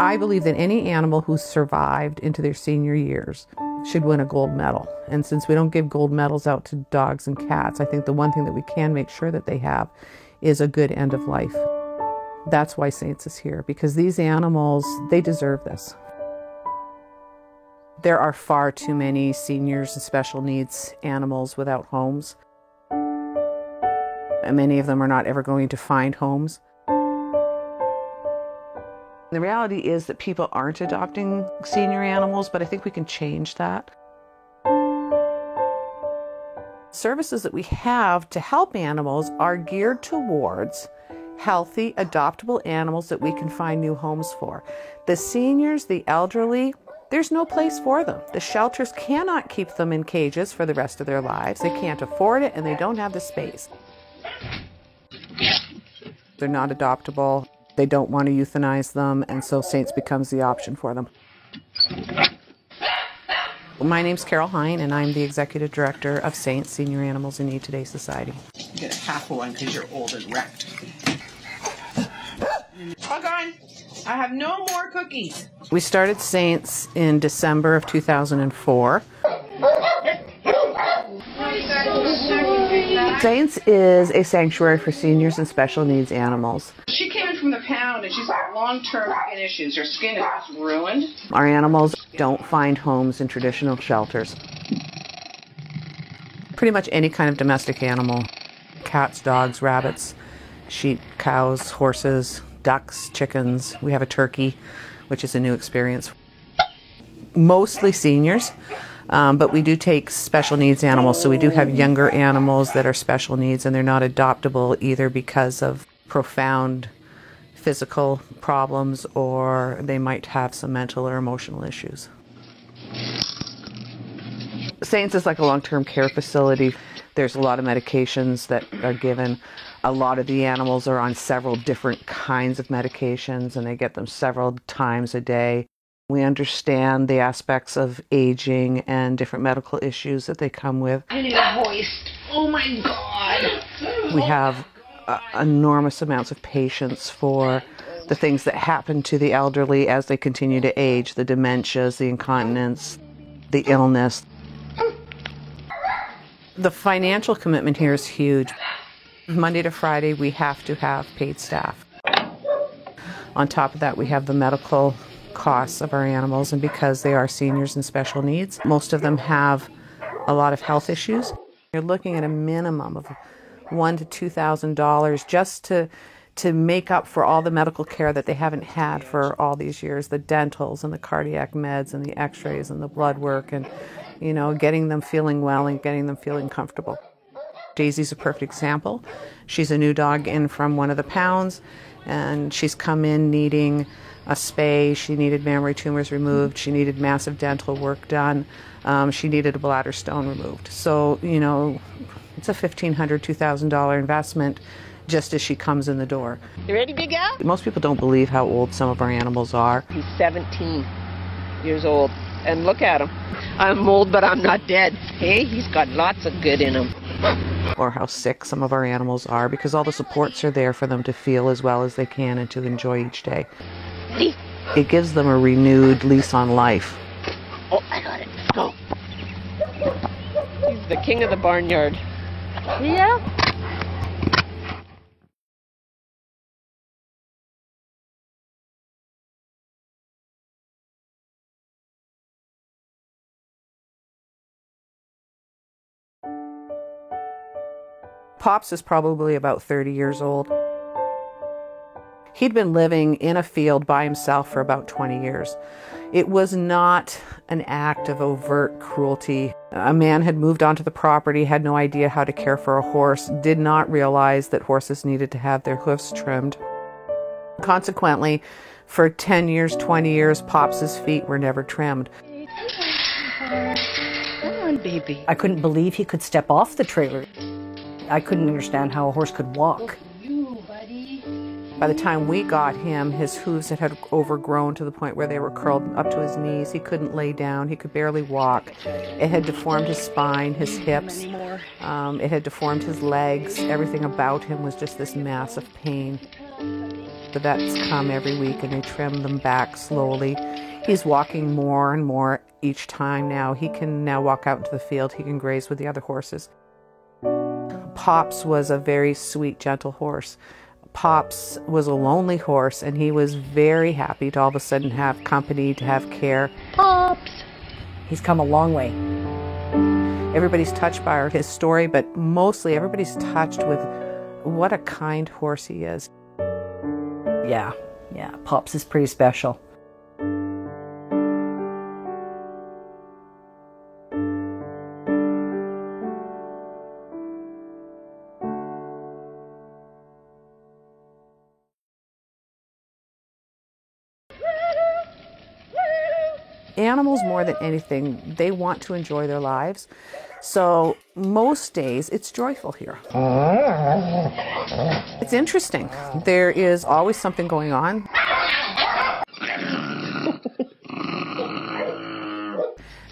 I believe that any animal who survived into their senior years should win a gold medal. And since we don't give gold medals out to dogs and cats, I think the one thing that we can make sure that they have is a good end of life. That's why Saints is here, because these animals, they deserve this. There are far too many seniors and special needs animals without homes. And many of them are not ever going to find homes. The reality is that people aren't adopting senior animals, but I think we can change that. Services that we have to help animals are geared towards healthy, adoptable animals that we can find new homes for. The seniors, the elderly, there's no place for them. The shelters cannot keep them in cages for the rest of their lives. They can't afford it, and they don't have the space. They're not adoptable. They don't want to euthanize them, and so Saints becomes the option for them. My name's Carol Hine, and I'm the Executive Director of Saints Senior Animals in Need Today Society. You get a half of one because you're old and wrecked. Hug on! I have no more cookies. We started Saints in December of 2004. Saints is a sanctuary for seniors and special needs animals. She came in from the pound and she's got long-term skin issues. Her skin is just ruined. Our animals don't find homes in traditional shelters. Pretty much any kind of domestic animal. Cats, dogs, rabbits, sheep, cows, horses, ducks, chickens. We have a turkey, which is a new experience. Mostly seniors. But we do take special needs animals, so we do have younger animals that are special needs, and they're not adoptable either because of profound physical problems, or they might have some mental or emotional issues. Saints is like a long-term care facility. There's a lot of medications that are given. A lot of the animals are on several different kinds of medications, and they get them several times a day. We understand the aspects of aging and different medical issues that they come with. I need a hoist. Oh my God. We have enormous amounts of patience for the things that happen to the elderly as they continue to age, the dementias, the incontinence, the illness. The financial commitment here is huge. Monday to Friday, we have to have paid staff. On top of that, we have the medical costs of our animals, and because they are seniors and special needs, most of them have a lot of health issues. You're looking at a minimum of $1,000 to $2,000 just to make up for all the medical care that they haven't had for all these years, the dentals and the cardiac meds and the x-rays and the blood work, and getting them feeling well and getting them feeling comfortable. Daisy's a perfect example. She's a new dog in from one of the pounds, and she's come in needing a spay. She needed mammary tumors removed. She needed massive dental work done. She needed a bladder stone removed. So, it's a $1,500, $2,000 investment just as she comes in the door. You ready, big guy? Most people don't believe how old some of our animals are. He's 17 years old, and look at him. I'm old, but I'm not dead. Hey, he's got lots of good in him. Or how sick some of our animals are, because all the supports are there for them to feel as well as they can and to enjoy each day. It gives them a renewed lease on life. Oh, I got it. Go. He's the king of the barnyard. Yeah. Pops is probably about 30 years old. He'd been living in a field by himself for about 20 years. It was not an act of overt cruelty. A man had moved onto the property, had no idea how to care for a horse, did not realize that horses needed to have their hoofs trimmed. Consequently, for 10 years, 20 years, Pops' feet were never trimmed. Come on, baby. I couldn't believe he could step off the trailer. I couldn't understand how a horse could walk. By the time we got him, his hooves had overgrown to the point where they were curled up to his knees. He couldn't lay down. He could barely walk. It had deformed his spine, his hips. It had deformed his legs. Everything about him was just this massive pain. The vets come every week and they trim them back slowly. He's walking more and more each time now. He can now walk out into the field. He can graze with the other horses. Pops was a very sweet, gentle horse. Pops was a lonely horse, and he was very happy to all of a sudden have company, to have care. Pops! He's come a long way. Everybody's touched by his story, but mostly everybody's touched with what a kind horse he is. Yeah, Pops is pretty special. Animals, more than anything, they want to enjoy their lives. So most days it's joyful here. It's interesting. There is always something going on.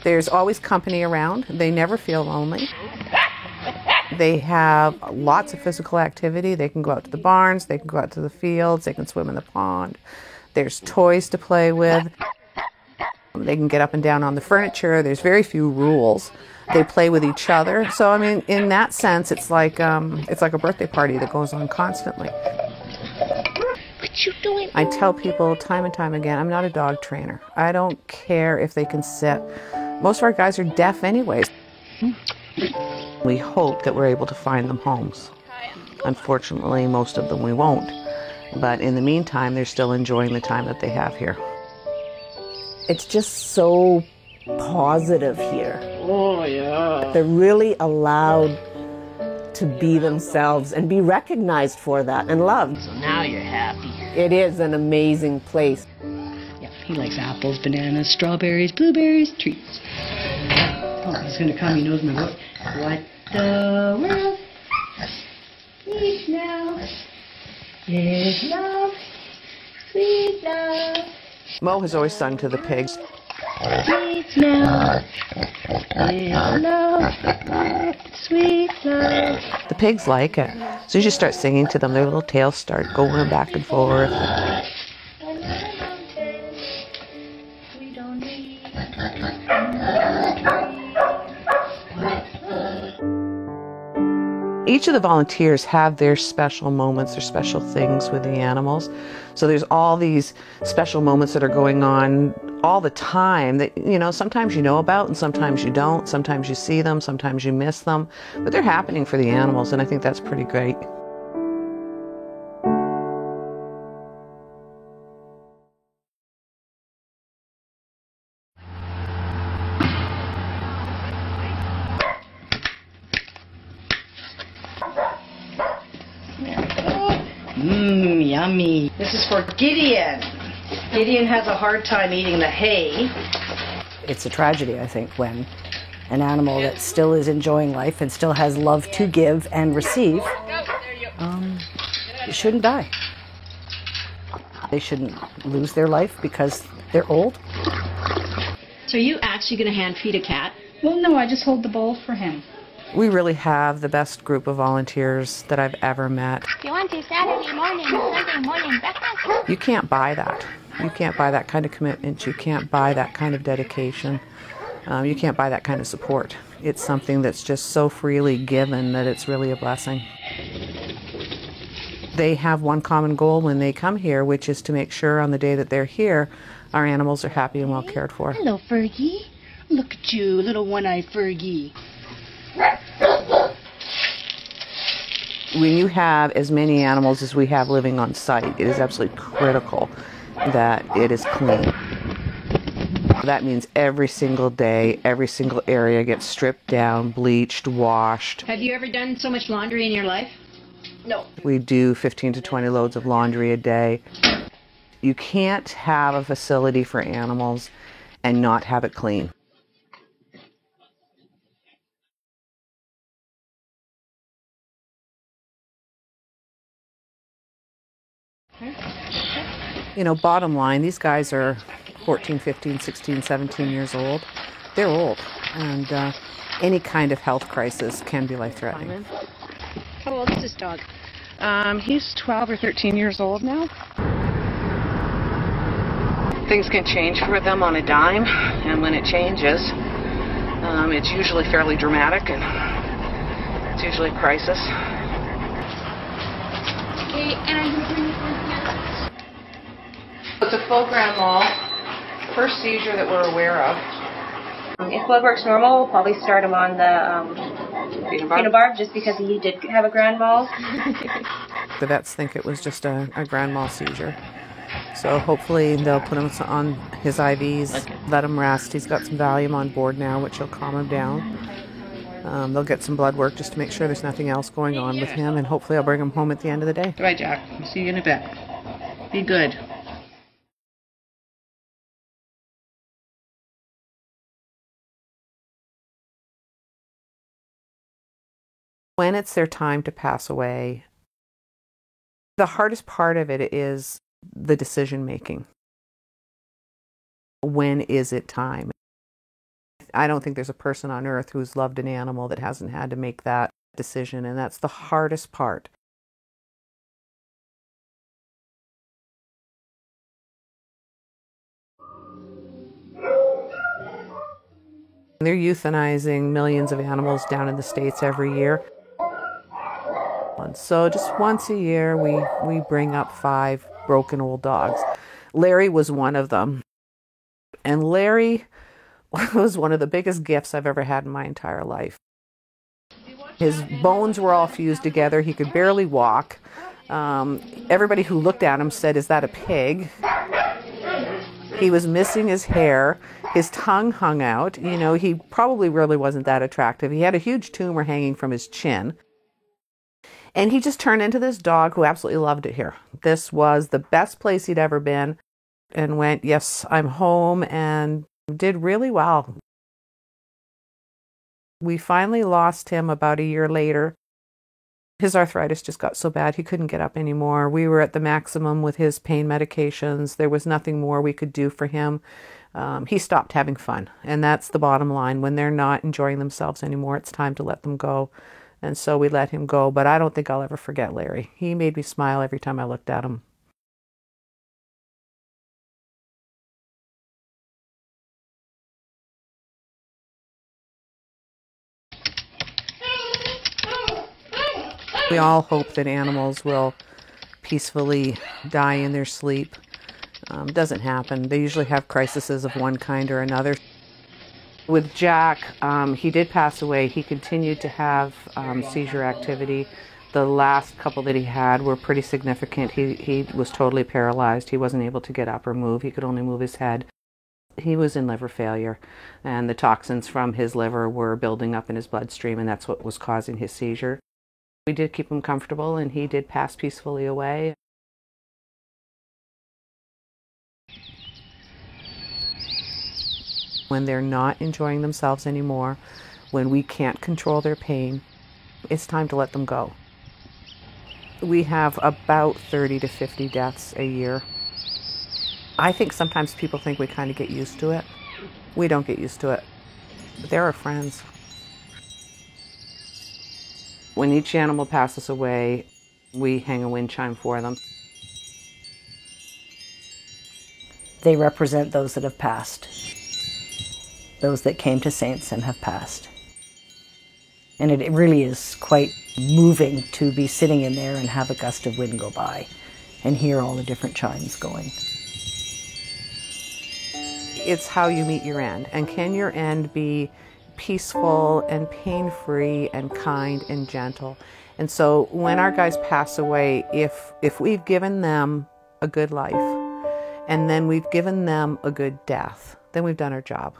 There's always company around. They never feel lonely. They have lots of physical activity. They can go out to the barns, they can go out to the fields, they can swim in the pond. There's toys to play with. They can get up and down on the furniture. There's very few rules. They play with each other. So, I mean, in that sense, it's like a birthday party that goes on constantly. What you doing? I tell people time and time again, I'm not a dog trainer. I don't care if they can sit. Most of our guys are deaf anyways. We hope that we're able to find them homes. Unfortunately, most of them we won't. But in the meantime, they're still enjoying the time that they have here. It's just so positive here. Oh, yeah. They're really allowed to be themselves and be recognized for that and loved. So now you're happy. It is an amazing place. Yeah, he likes apples, bananas, strawberries, blueberries, treats. Oh, he's gonna come, he knows my voice. What the world needs now is love, sweet love. Mo has always sung to the pigs. Needs now is love, sweet love. The pigs like it. As soon as you start singing to them, their little tails start going back and forth. We don't need. Each of the volunteers have their special moments, their special things with the animals. So there's all these special moments that are going on all the time that, you know, sometimes you know about and sometimes you don't. Sometimes you see them, sometimes you miss them. But they're happening for the animals, and I think that's pretty great. Yummy. This is for Gideon. Gideon has a hard time eating the hay. It's a tragedy, I think, when an animal that still is enjoying life and still has love to give and receive, it shouldn't die. They shouldn't lose their life because they're old. So are you actually going to hand feed a cat? Well, no, I just hold the bowl for him. We really have the best group of volunteers that I've ever met. You want to Saturday morning, Sunday morning breakfast? You can't buy that. You can't buy that kind of commitment. You can't buy that kind of dedication. You can't buy that kind of support. It's something that's just so freely given that it's really a blessing. They have one common goal when they come here, which is to make sure on the day that they're here, our animals are happy and well cared for. Hello, Fergie. Look at you, little one-eyed Fergie. When you have as many animals as we have living on site, it is absolutely critical that it is clean. That means every single day, every single area gets stripped down, bleached, washed. Have you ever done so much laundry in your life? No. We do 15 to 20 loads of laundry a day. You can't have a facility for animals and not have it clean. You know, bottom line, these guys are 14, 15, 16, 17 years old. They're old, and any kind of health crisis can be life-threatening. How old is this dog? He's 12 or 13 years old now. Things can change for them on a dime, and when it changes, it's usually fairly dramatic, and it's usually a crisis. It's a full grand mal, first seizure that we're aware of. If blood work's normal, we'll probably start him on the phenobarb, just because he did have a grand mal. The vets think it was just a grand mal seizure. So hopefully they'll put him on his IVs, let him rest. He's got some Valium on board now, which will calm him down. They'll get some blood work just to make sure there's nothing else going on with him, and hopefully I'll bring him home at the end of the day. Bye, Jack. I'll see you in a bit. Be good. When it's their time to pass away, the hardest part of it is the decision making. When is it time? I don't think there's a person on earth who's loved an animal that hasn't had to make that decision, and that's the hardest part. They're euthanizing millions of animals down in the States every year. So just once a year, we bring up 5 broken old dogs. Larry was one of them. And Larry was one of the biggest gifts I've ever had in my entire life. His bones were all fused together. He could barely walk. Everybody who looked at him said, "Is that a pig?" He was missing his hair. His tongue hung out. You know, he probably really wasn't that attractive. He had a huge tumor hanging from his chin. And he just turned into this dog who absolutely loved it here. This was the best place he'd ever been, and went, "Yes, I'm home," and did really well. We finally lost him about a year later. His arthritis just got so bad he couldn't get up anymore. We were at the maximum with his pain medications. There was nothing more we could do for him. He stopped having fun, and that's the bottom line. When they're not enjoying themselves anymore, it's time to let them go. And so we let him go, but I don't think I'll ever forget Larry. He made me smile every time I looked at him. We all hope that animals will peacefully die in their sleep. Doesn't happen. They usually have crises of one kind or another. With Jack, he did pass away. He continued to have seizure activity. The last couple that he had were pretty significant. He was totally paralyzed. He wasn't able to get up or move. He could only move his head. He was in liver failure, and the toxins from his liver were building up in his bloodstream, and that's what was causing his seizure. We did keep him comfortable, and he did pass peacefully away. When they're not enjoying themselves anymore, when we can't control their pain, it's time to let them go. We have about 30 to 50 deaths a year. I think sometimes people think we kind of get used to it. We don't get used to it. They're our friends. When each animal passes away, we hang a wind chime for them. They represent those that have passed. Those that came to Saints and have passed. And it really is quite moving to be sitting in there and have a gust of wind go by and hear all the different chimes going. It's how you meet your end. And can your end be peaceful and pain-free and kind and gentle? And so when our guys pass away, if we've given them a good life and then we've given them a good death, then we've done our job.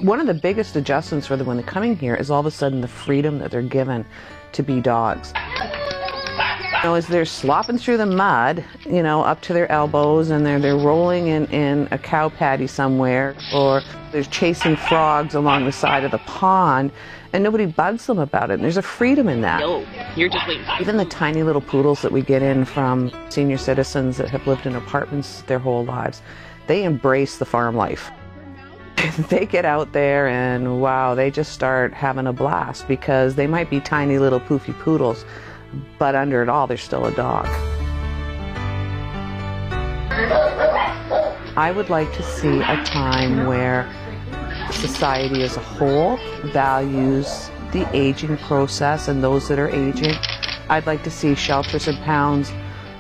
One of the biggest adjustments for them when they're coming here is all of a sudden the freedom that they're given to be dogs. You know, as they're slopping through the mud, you know, up to their elbows, and they're rolling in a cow patty somewhere, or they're chasing frogs along the side of the pond, and nobody bugs them about it. And there's a freedom in that. No, you're just waiting. Even the tiny little poodles that we get in from senior citizens that have lived in apartments their whole lives, they embrace the farm life. they get out there and wow, they just start having a blast, because they might be tiny little poofy poodles, but under it all, they're still a dog. I would like to see a time where society as a whole values the aging process and those that are aging. I'd like to see shelters and pounds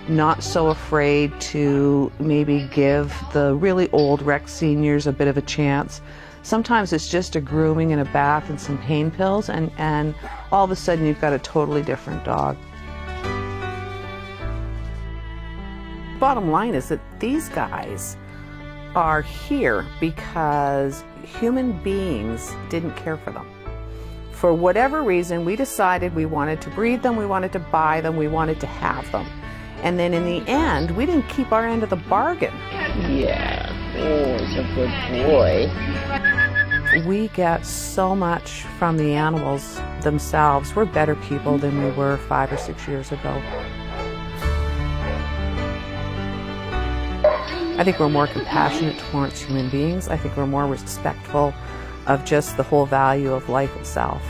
not so afraid to maybe give the really old wrecked seniors a bit of a chance. Sometimes it's just a grooming and a bath and some pain pills, and all of a sudden you've got a totally different dog. Bottom line is that these guys are here because human beings didn't care for them. For whatever reason, we decided we wanted to breed them, we wanted to buy them, we wanted to have them. And then in the end, we didn't keep our end of the bargain. Yeah. Oh, he's a good boy. We get so much from the animals themselves. We're better people than we were 5 or 6 years ago. I think we're more compassionate towards human beings. I think we're more respectful of just the whole value of life itself.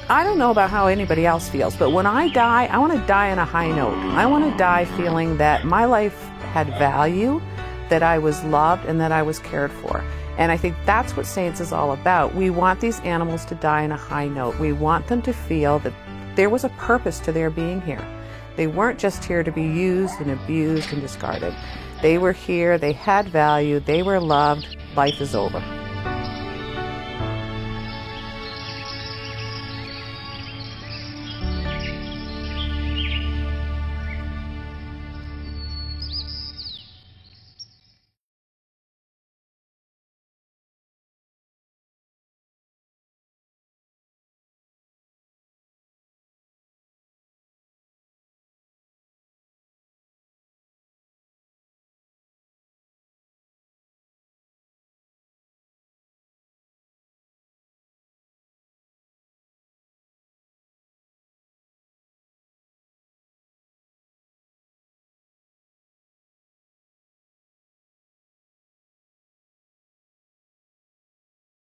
I don't know about how anybody else feels, but when I die, I want to die on a high note. I want to die feeling that my life had value, that I was loved, and that I was cared for. And I think that's what Saints is all about. We want these animals to die on a high note. We want them to feel that there was a purpose to their being here. They weren't just here to be used and abused and discarded. They were here, they had value, they were loved, life is over.